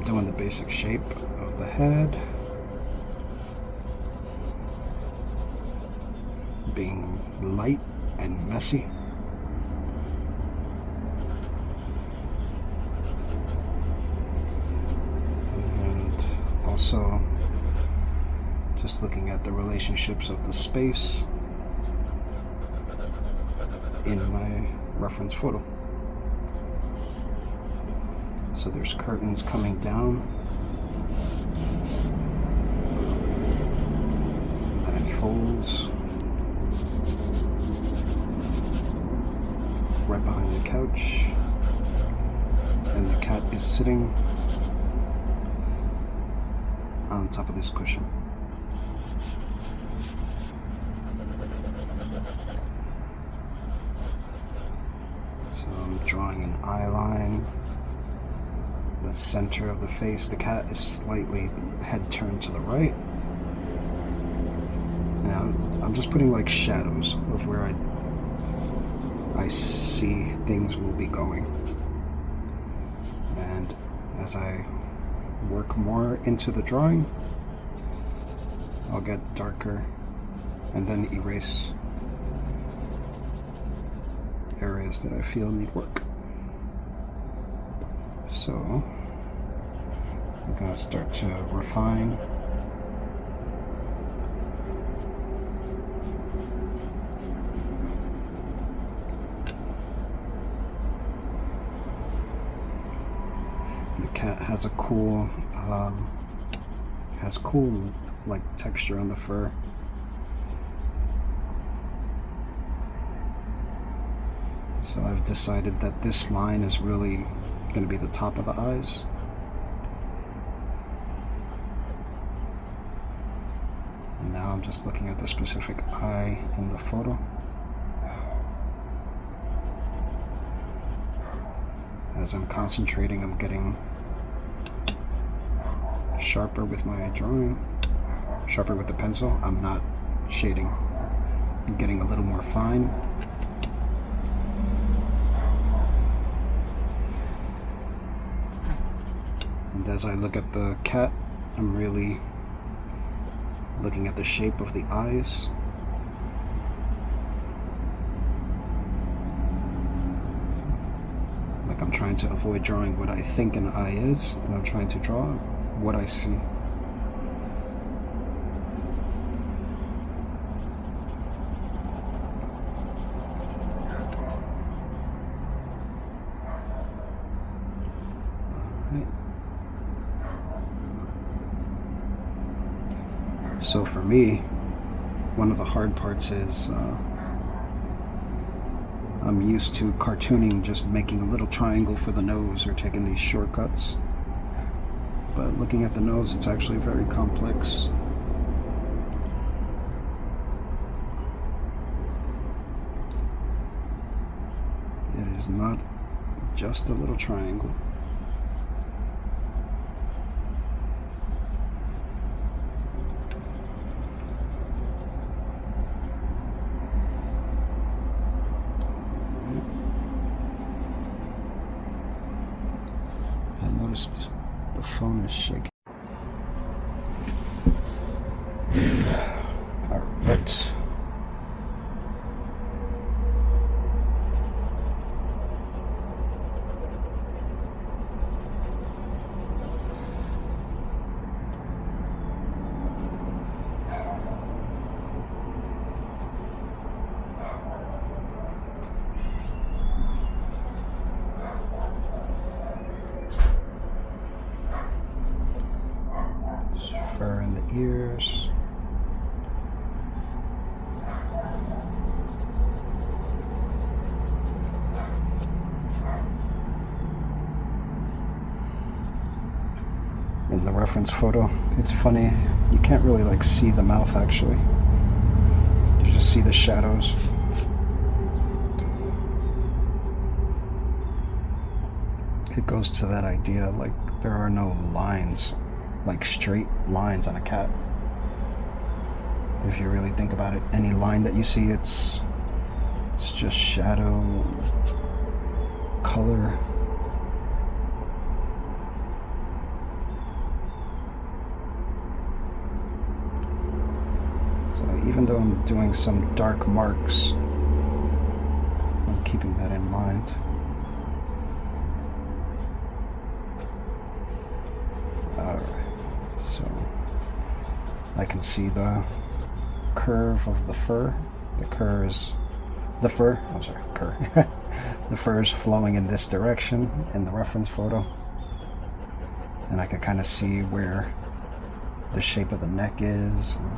doing the basic shape of the head, being light and messy. And also just looking at the relationships of the space in my reference photo. So there's curtains coming down, and then it folds right behind the couch, and the cat is sitting on top of this cushion. So I'm drawing an eye line. The center of the face, the cat is slightly head turned to the right. And I'm just putting like shadows of where I see things will be going. And as I work more into the drawing, I'll get darker and then erase areas that I feel need work. So I'm going to start to refine. The cat has a cool, like texture on the fur. So I've decided that this line is really going to be the top of the eyes. And now I'm just looking at the specific eye in the photo. As I'm concentrating, I'm getting sharper with my drawing, sharper with the pencil. I'm not shading. I'm getting a little more fine. And as I look at the cat, I'm really looking at the shape of the eyes. Like I'm trying to avoid drawing what I think an eye is, and I'm trying to draw what I see. So for me, one of the hard parts is I'm used to cartooning, just making a little triangle for the nose or taking these shortcuts. But looking at the nose, it's actually very complex. It is not just a little triangle. The phone is shaking. All right. Fur in the ears. In the reference photo, it's funny, you can't really like see the mouth actually. You just see the shadows. It goes to that idea like there are no lines, like straight lines on a cat. If you really think about it, any line that you see, it's just shadow, color. So even though I'm doing some dark marks, I'm keeping that in mind. Alright, so I can see the curve of the fur. The fur is flowing in this direction in the reference photo. And I can kind of see where the shape of the neck is, and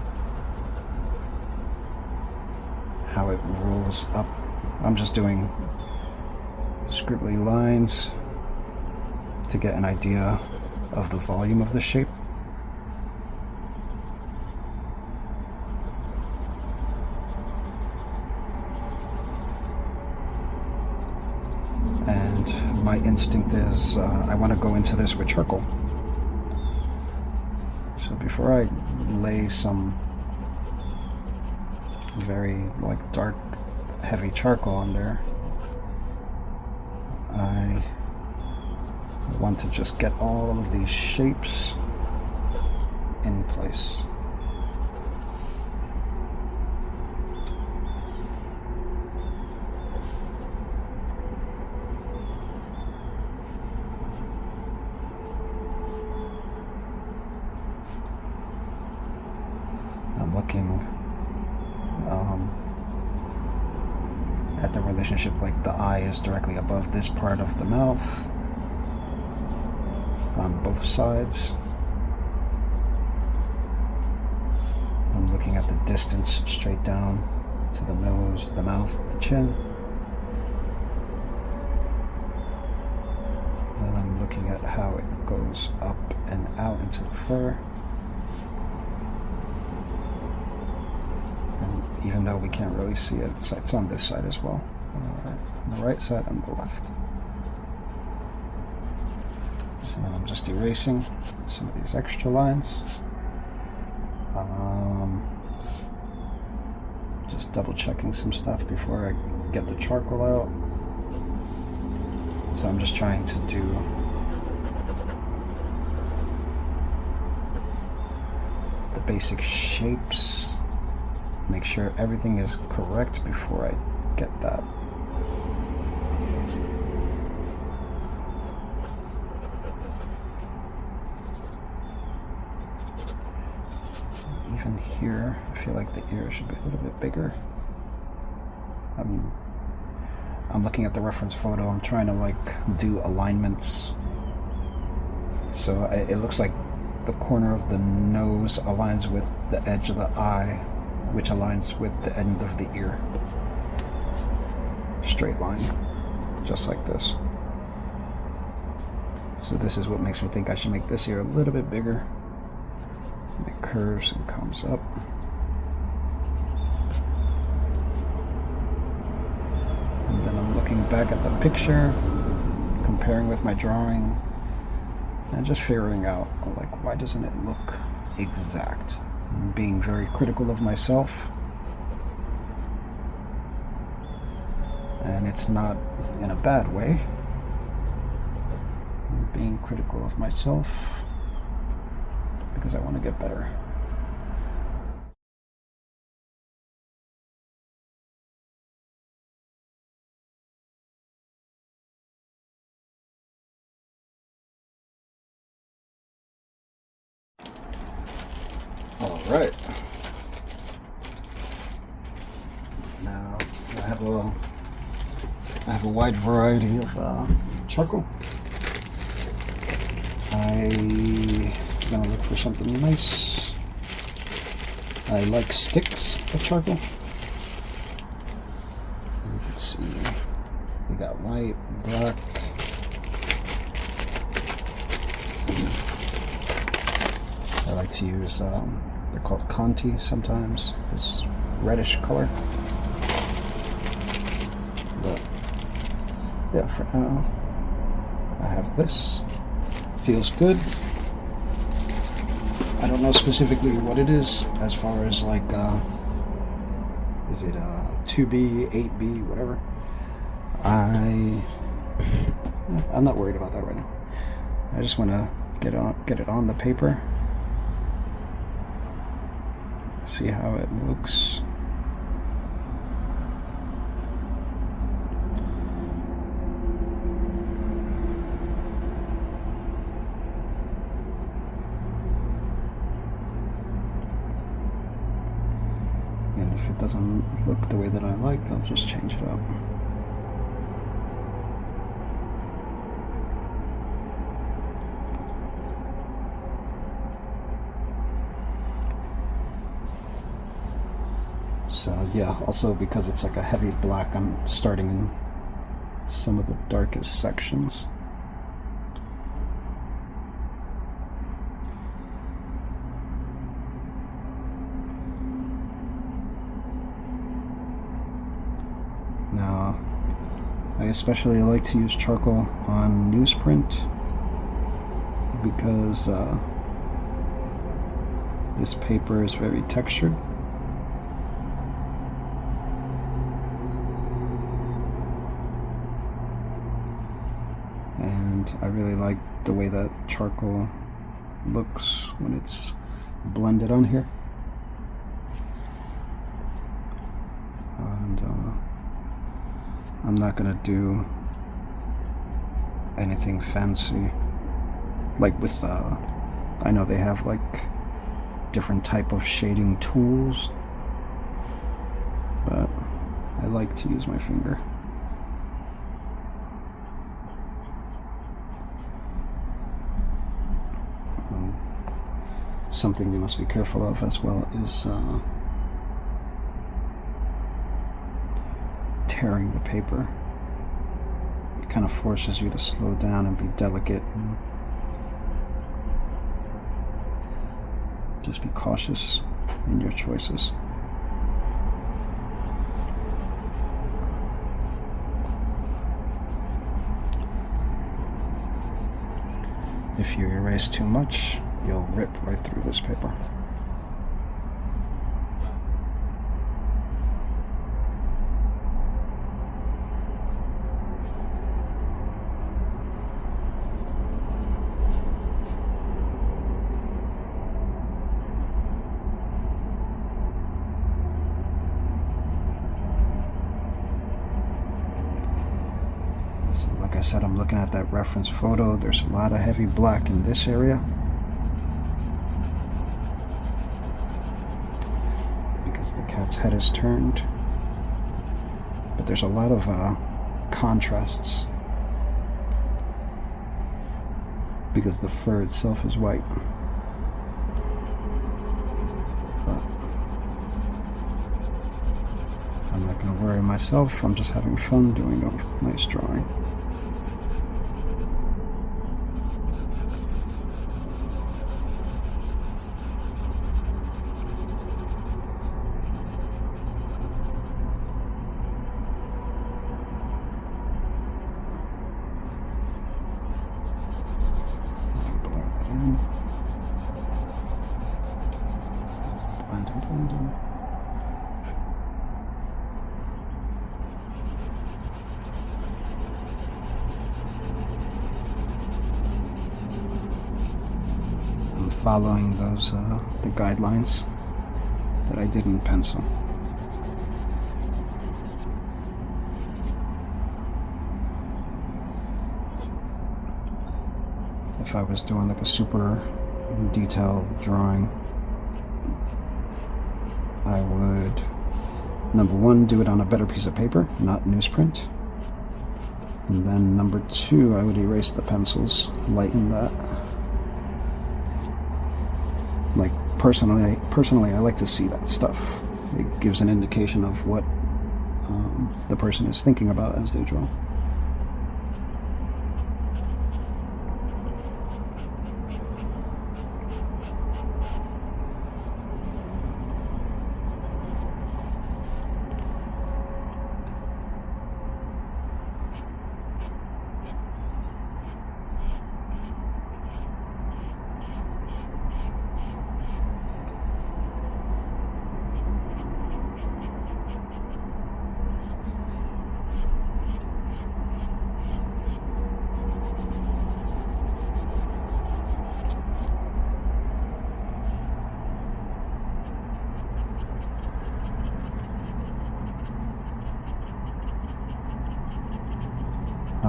how it rolls up. I'm just doing scribbly lines to get an idea of the volume of the shape. And my instinct is I want to go into this with charcoal. So before I lay some very dark, heavy charcoal on there, I want to just get all of these shapes in place. I'm looking at the relationship, like the eye is directly above this part of the mouth on both sides. I'm looking at the distance straight down to the nose, the mouth, the chin. Then I'm looking at how it goes up and out into the fur. And even though we can't really see it, it's on this side as well. On the right side and the left. So I'm just erasing some of these extra lines. Just double checking some stuff before I get the charcoal out. So I'm just trying to do the basic shapes, make sure everything is correct before I get that. Even here, I feel like the ear should be a little bit bigger. I'm looking at the reference photo. I'm trying to do alignments. So it looks like the corner of the nose aligns with the edge of the eye, which aligns with the end of the ear. Straight line, just like this. So this is what makes me think I should make this ear a little bit bigger. And it curves and comes up. And then I'm looking back at the picture, comparing with my drawing, and just figuring out, why doesn't it look exact? I'm being very critical of myself. And it's not in a bad way. I'm being critical of myself because I want to get better. All right. Now I have a wide variety of charcoal. I'm gonna look for something nice. I like sticks of charcoal. You can see we got white, black. I like to use, they're called Conti sometimes, this reddish color. But yeah, for now, I have this. Feels good. I don't know specifically what it is as far as is it 2B, 8B, whatever. I'm not worried about that right now. I just want to get it on the paper. see how it looks. And if it doesn't look the way that I like, I'll just change it up. So yeah, also because it's like a heavy black, I'm starting in some of the darkest sections. Now, I especially like to use charcoal on newsprint because this paper is very textured. And I really like the way that charcoal looks when it's blended on here. And I'm not gonna do anything fancy like with I know they have like different type of shading tools, but I like to use my finger. Something you must be careful of as well is tearing the paper. It kind of forces you to slow down and be delicate and just be cautious in your choices. If you erase too much, you'll rip right through this paper. So like I said, I'm looking at that reference photo. There's a lot of heavy black in this area, the cat's head is turned, but there's a lot of contrasts because the fur itself is white. But I'm not going to worry myself. I'm just having fun doing a nice drawing. Blending. I'm following those the guidelines that I did in pencil. If I was doing like a super detailed drawing, I would, number one, do it on a better piece of paper, not newsprint. And then number two, I would erase the pencils, lighten that. Like personally, I like to see that stuff. It gives an indication of what the person is thinking about as they draw.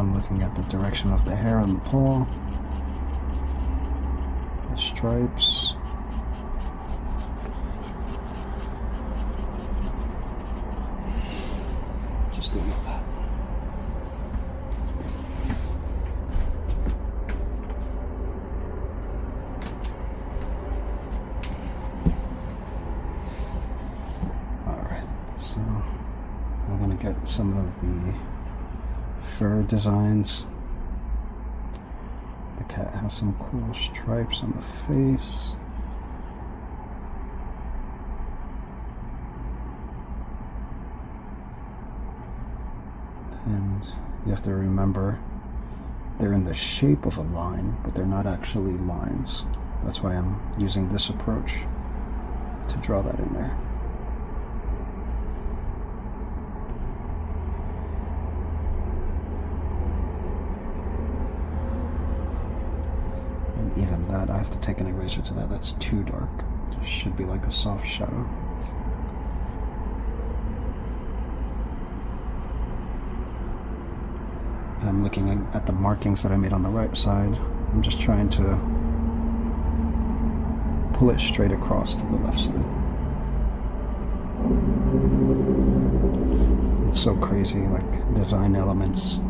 I'm looking at the direction of the hair on the paw, the stripes. Just doing that. Alright, so I'm going to get some of the fur designs. The cat has some cool stripes on the face. And you have to remember they're in the shape of a line, but they're not actually lines. That's why I'm using this approach to draw that in there. And even that, I have to take an eraser to that. That's too dark. It should be like a soft shadow. I'm looking at the markings that I made on the right side. I'm just trying to pull it straight across to the left side. It's so crazy, like design elements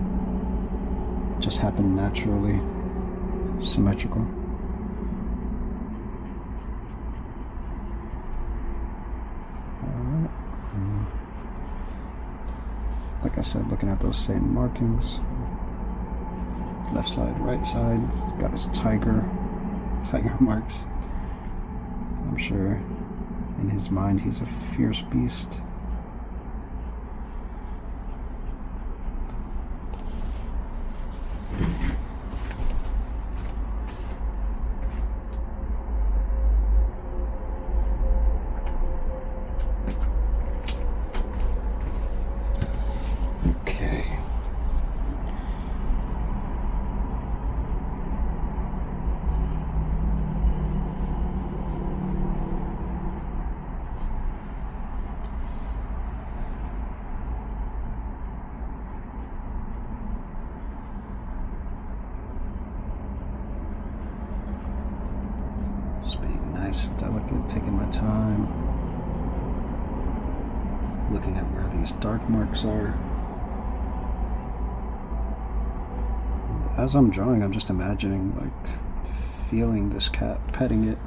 just happen naturally, symmetrical. Alright. Like I said, looking at those same markings. Left side, right side, it's got his tiger marks. I'm sure in his mind he's a fierce beast. Okay. Just being nice and delicate, taking my time, looking at where these dark marks are. And as I'm drawing, I'm just imagining, like, feeling this cat, petting it.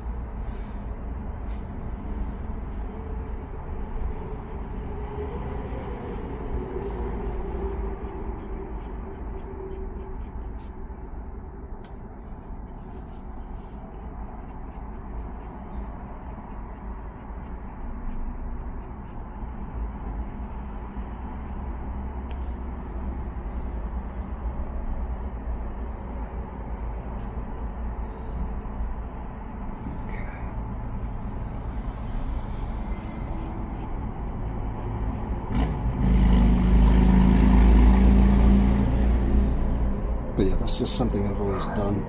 But yeah, that's just something I've always done.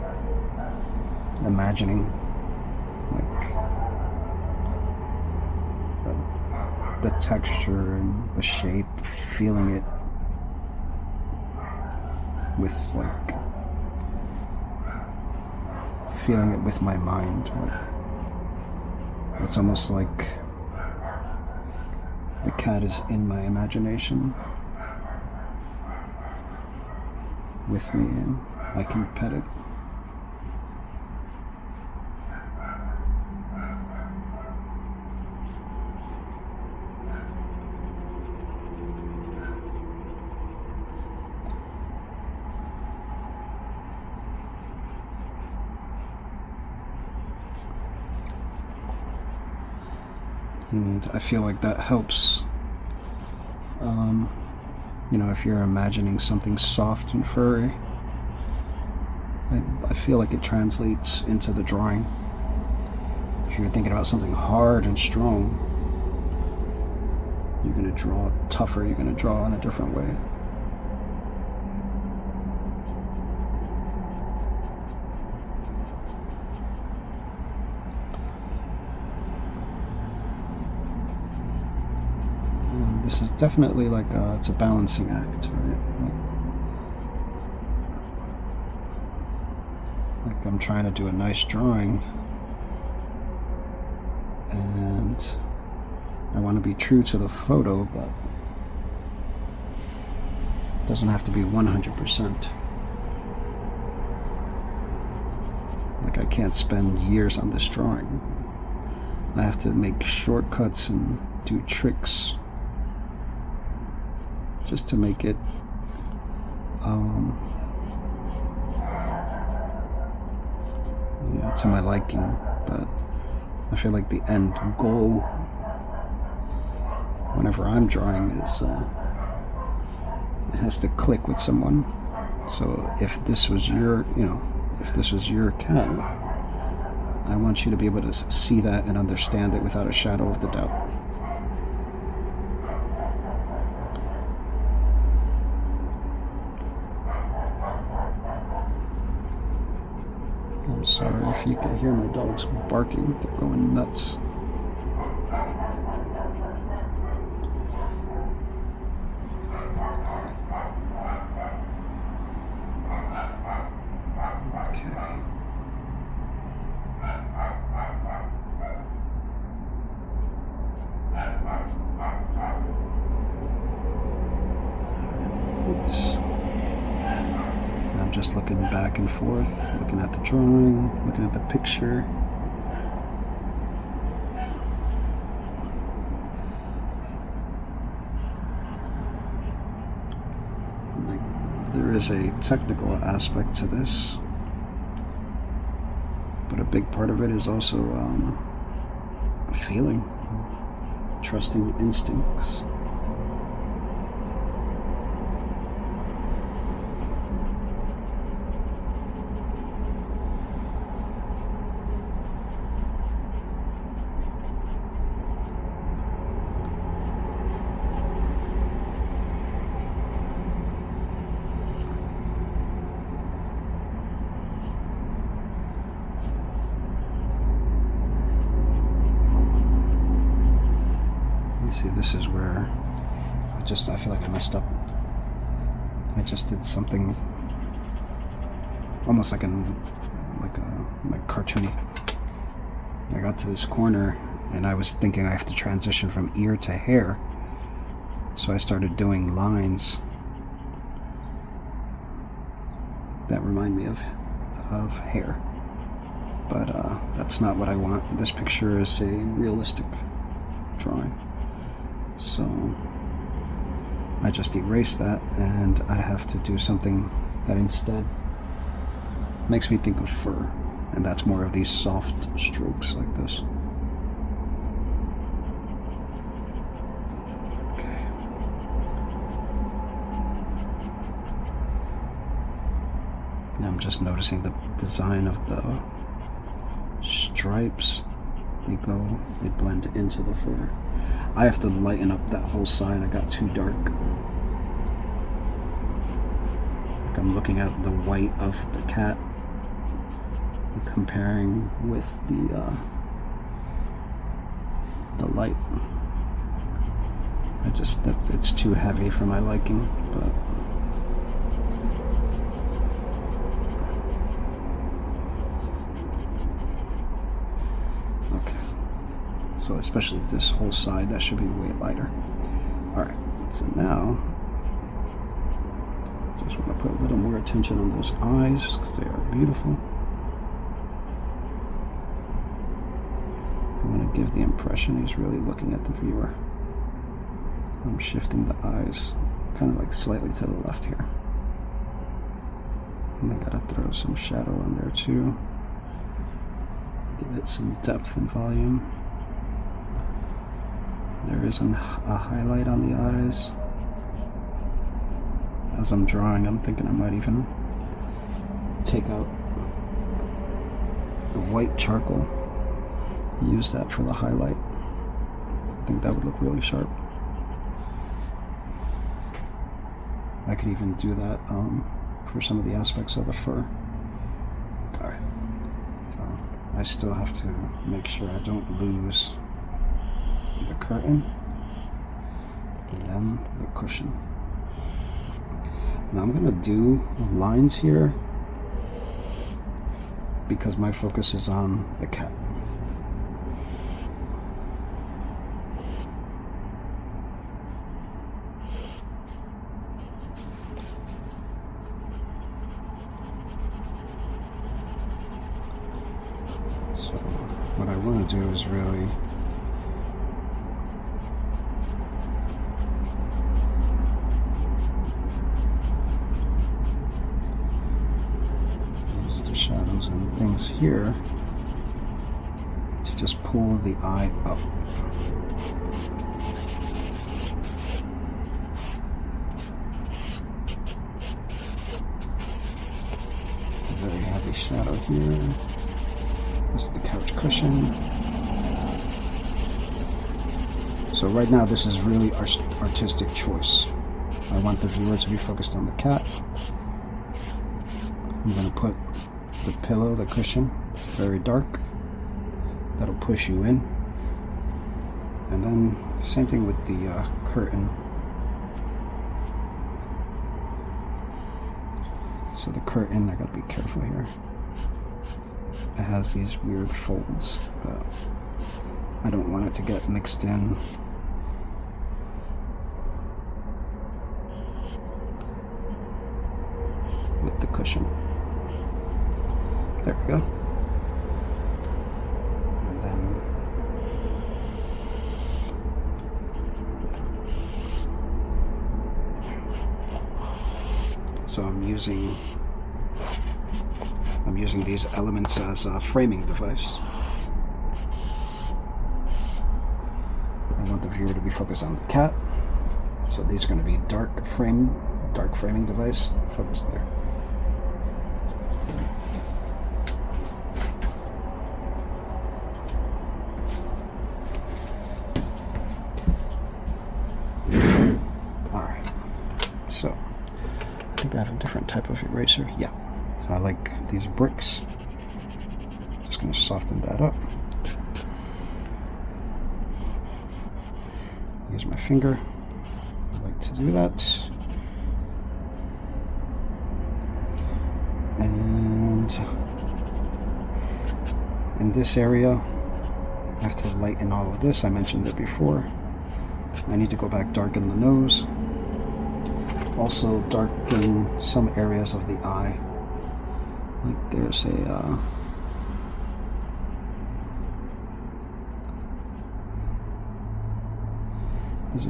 Imagining, like, the texture and the shape, feeling it with, like, feeling it with my mind. Like, it's almost like the cat is in my imagination with me, and I can pet it. And I feel like that helps. You know, if you're imagining something soft and furry, I feel like it translates into the drawing. If you're thinking about something hard and strong, you're going to draw tougher, you're going to draw in a different way. This is definitely like it's a balancing act, right? I'm trying to do a nice drawing, and I want to be true to the photo, but it doesn't have to be 100%. Like, I can't spend years on this drawing. I have to make shortcuts and do tricks just to make it to my liking. But I feel like the end goal whenever I'm drawing is it has to click with someone. So if this was your, if this was your cat, I want you to be able to see that and understand it without a shadow of the doubt. I'm sorry if you can hear my dogs barking, they're going nuts. I'm just looking back and forth, looking at the drawing, looking at the picture. There is a technical aspect to this, but a big part of it is also feeling, trusting instincts. See, this is where I feel like I messed up. I just did something almost like cartoony. I got to this corner and I was thinking I have to transition from ear to hair, so I started doing lines that remind me of hair, but that's not what I want. This picture is a realistic drawing. So I just erased that, and I have to do something that instead makes me think of fur, and that's more of these soft strokes like this. Okay. Now I'm just noticing the design of the stripes. They blend into the fur. I have to lighten up that whole side. I got too dark. Like, I'm looking at the white of the cat and comparing with the light. It's too heavy for my liking, but okay. So especially this whole side, that should be way lighter. Alright, so now just want to put a little more attention on those eyes because they are beautiful. I want to give the impression he's really looking at the viewer. I'm shifting the eyes kind of like slightly to the left here. And I gotta throw some shadow on there too. Give it some depth and volume. There is a highlight on the eyes. As I'm drawing, I'm thinking I might even take out the white charcoal, use that for the highlight. I think that would look really sharp. I could even do that for some of the aspects of the fur. Alright, so I still have to make sure I don't lose the curtain and then the cushion. Now I'm gonna do lines here because my focus is on the cat. So what I want to do is really shadows and things here to just pull the eye up. A very heavy shadow here. This is the couch cushion. So right now this is really artistic choice. I want the viewer to be focused on the cat. I'm going to put the pillow, the cushion, very dark. That'll push you in. And then same thing with the curtain. So the curtain, I gotta be careful here. It has these weird folds, but I don't want it to get mixed in with the cushion. There we go. And then so I'm using these elements as a framing device. I want the viewer to be focused on the cat. So these are going to be dark framing device. Focus there. I have a different type of eraser. Yeah. So I like these bricks. Just going to soften that up. Use my finger. I like to do that. And in this area, I have to lighten all of this. I mentioned it before. I need to go back, darken the nose. Also darken some areas of the eye. Like there's a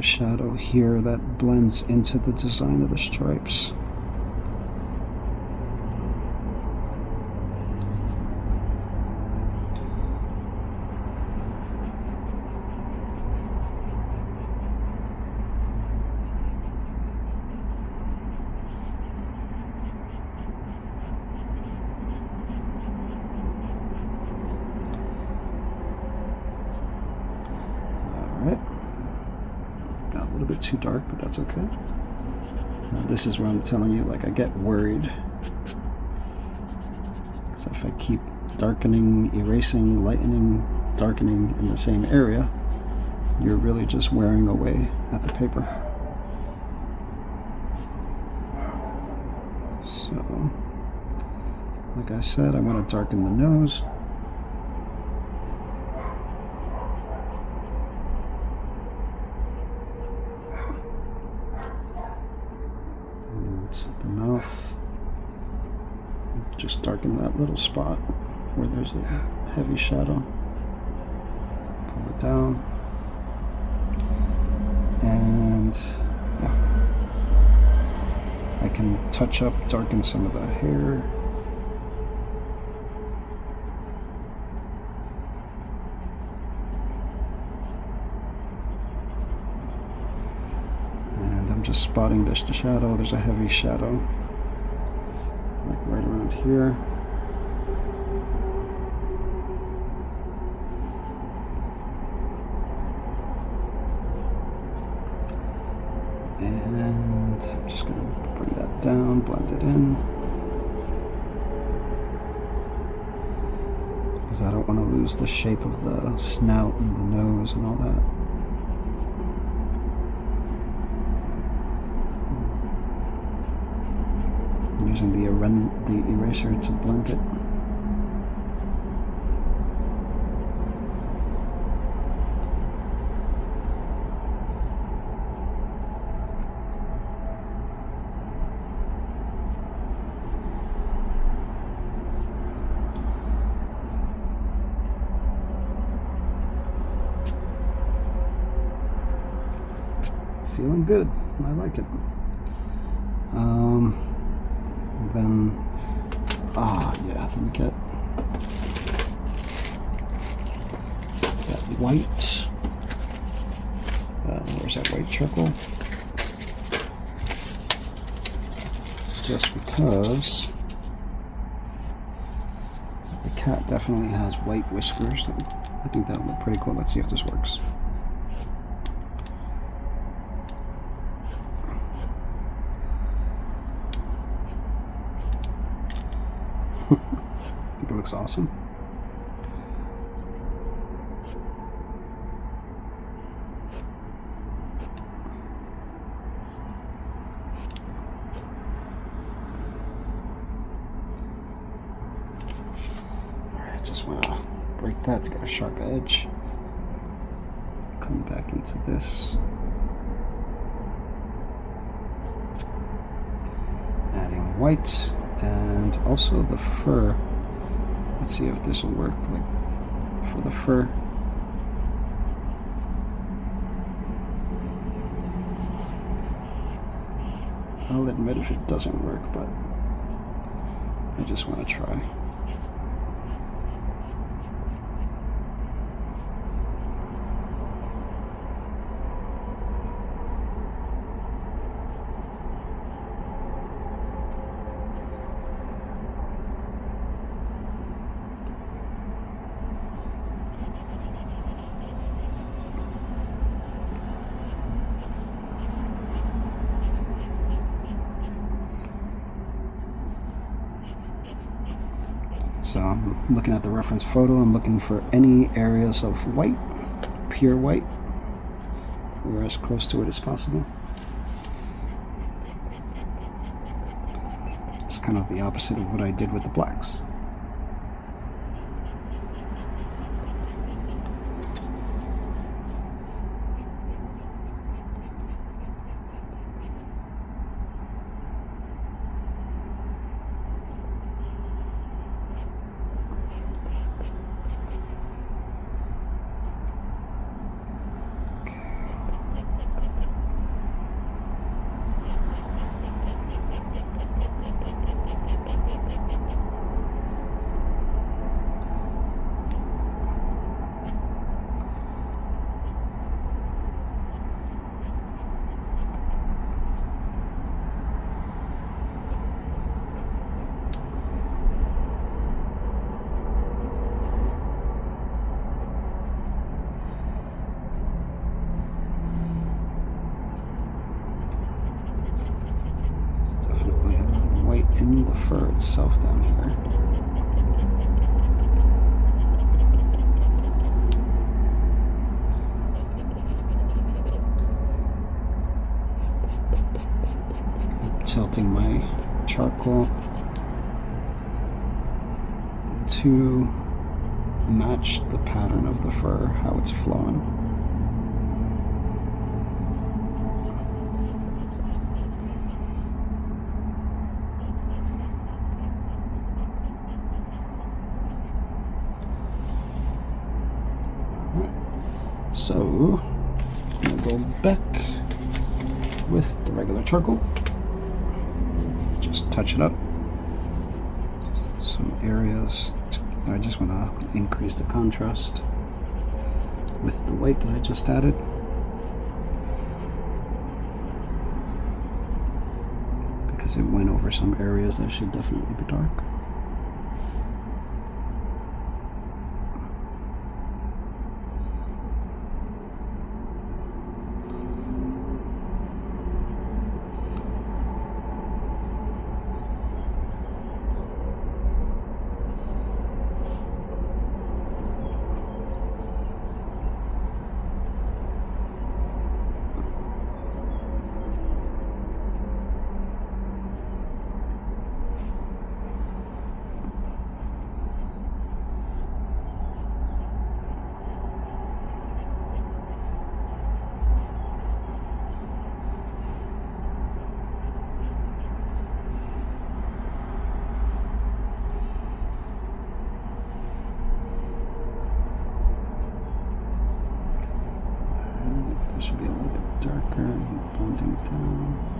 shadow here that blends into the design of the stripes. Got a little bit too dark, but that's okay. Now this is where I'm telling you, like, I get worried. So if I keep darkening, erasing, lightening, darkening in the same area, you're really just wearing away at the paper. So, like I said, I want to darken the nose. The mouth, just darken that little spot where there's a heavy shadow. Pull it down, and yeah, I can touch up, darken some of the hair. Just spotting this shadow. There's a heavy shadow, like right around here. And I'm just going to bring that down, blend it in, because I don't want to lose the shape of the snout and the nose and all that. Using the eraser to blend it. Feeling good. I like it. Then, yeah, let me get that white. Where's that white charcoal? Just because the cat definitely has white whiskers. I think that would look pretty cool. Let's see if this works. I think it looks awesome. Alright, just want to break that to get a sharp edge. Come back into this. Adding white. And also the fur. Let's see if this will work. Like for the fur. I'll admit if it doesn't work, but I just want to try. So I'm looking at the reference photo. I'm looking for any areas of white, pure white, or as close to it as possible. It's kind of the opposite of what I did with the blacks. Definitely a little white in the fur itself down here. Tilting my charcoal to match the pattern of the fur, how it's flowing. So I'm gonna go back with the regular charcoal. Just touch it up. Some areas. I just want to increase the contrast with the white that I just added. Because it went over some areas that should definitely be dark. should be a little bit darker and blending down.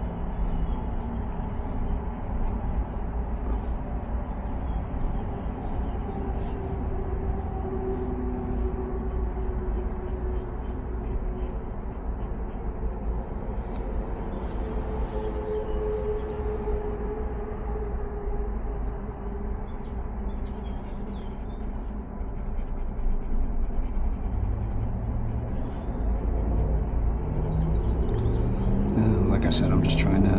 Like I said, I'm just trying to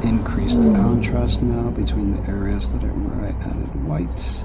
increase the contrast now between the areas that where I added white.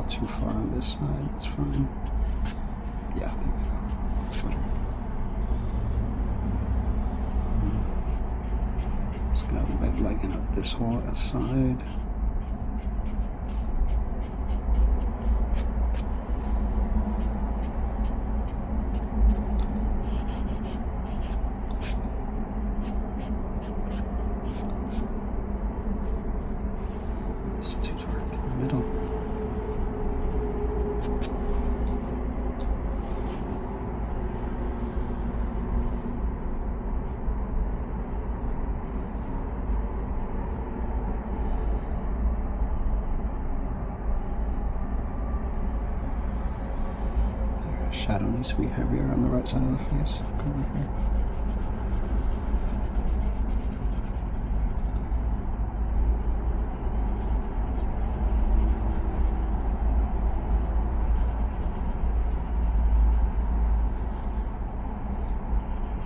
Too far on this side, that's fine. Yeah, there we go. That's better. Just gonna lighten up this whole side. It's too dark in the middle. Shadow needs to be heavier on the right side of the face. Go over here.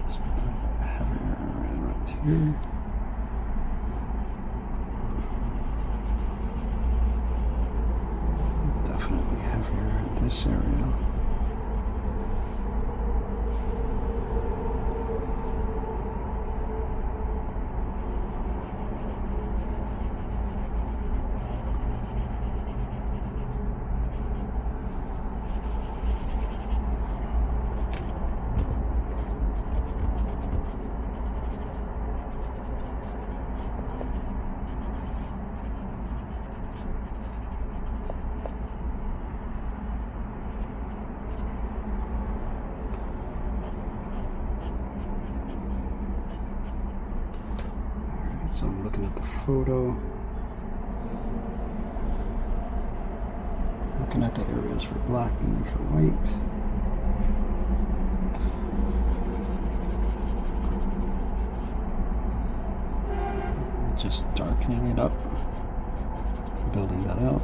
Let's put that heavier right here. Definitely heavier in this area. So I'm looking at the photo, looking at the areas for black and then for white. Just darkening it up, building that out.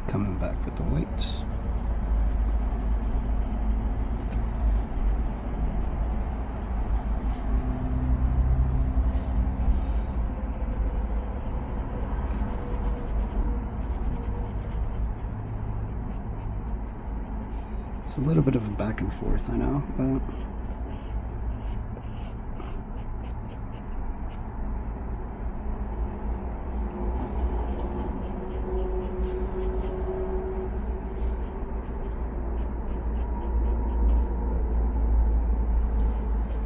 Coming back with the weight. It's a little bit of a back and forth, I know, but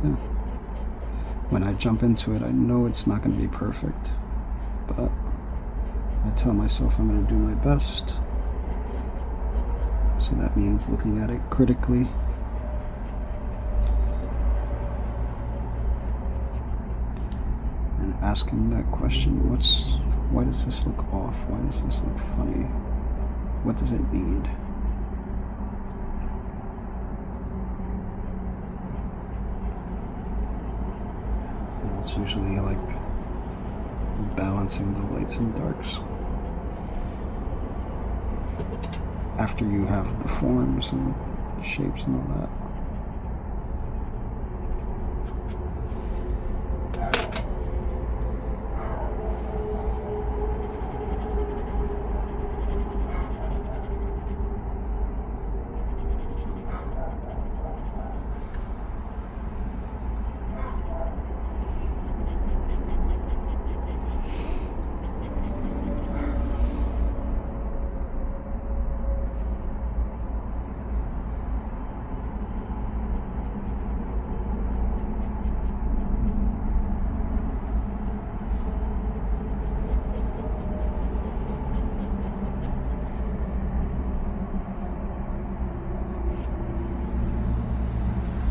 yeah. When I jump into it, I know it's not going to be perfect, but I tell myself I'm going to do my best. So that means looking at it critically. And asking that question, why does this look off? Why does this look funny? What does it need? It's usually like balancing the lights and darks after you have the forms and shapes and all that.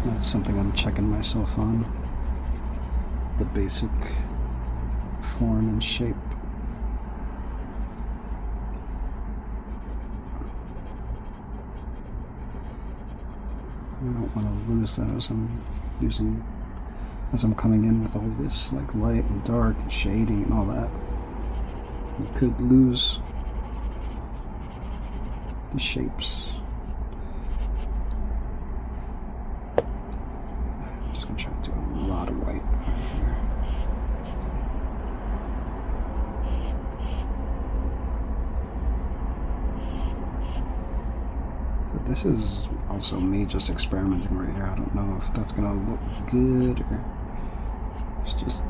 That's something I'm checking myself on. The basic form and shape. I don't want to lose that as I'm coming in with all this like light and dark and shading and all that. You could lose the shapes. I'm just gonna try to do a lot of white right here. So this is also me just experimenting right here. I don't know if that's gonna look good or it's just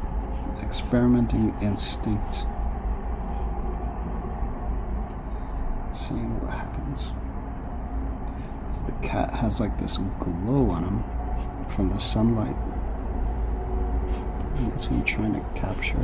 experimenting instinct. Seeing what happens. The cat has like this glow on him from the sunlight. And that's what I'm trying to capture.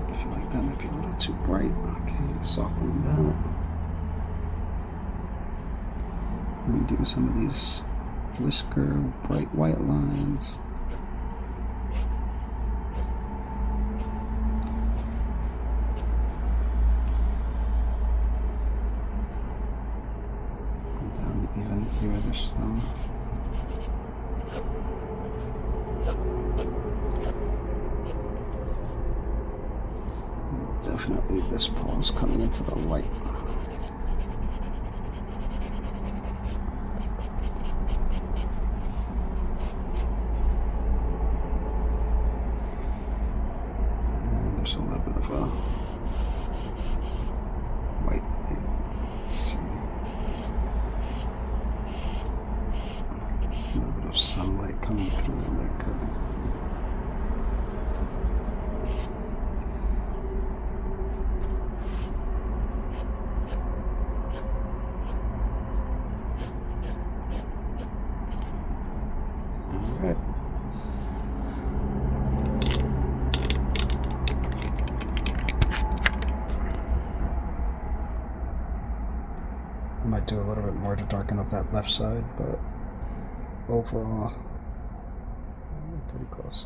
I feel like that might be a little too bright. Okay, soften that. Let me do some of these whisker, bright white lines. And down even here, there's some. Definitely this pause coming into the light. coming through when they could. Alright. I might do a little bit more to darken up that left side, but overall, pretty close.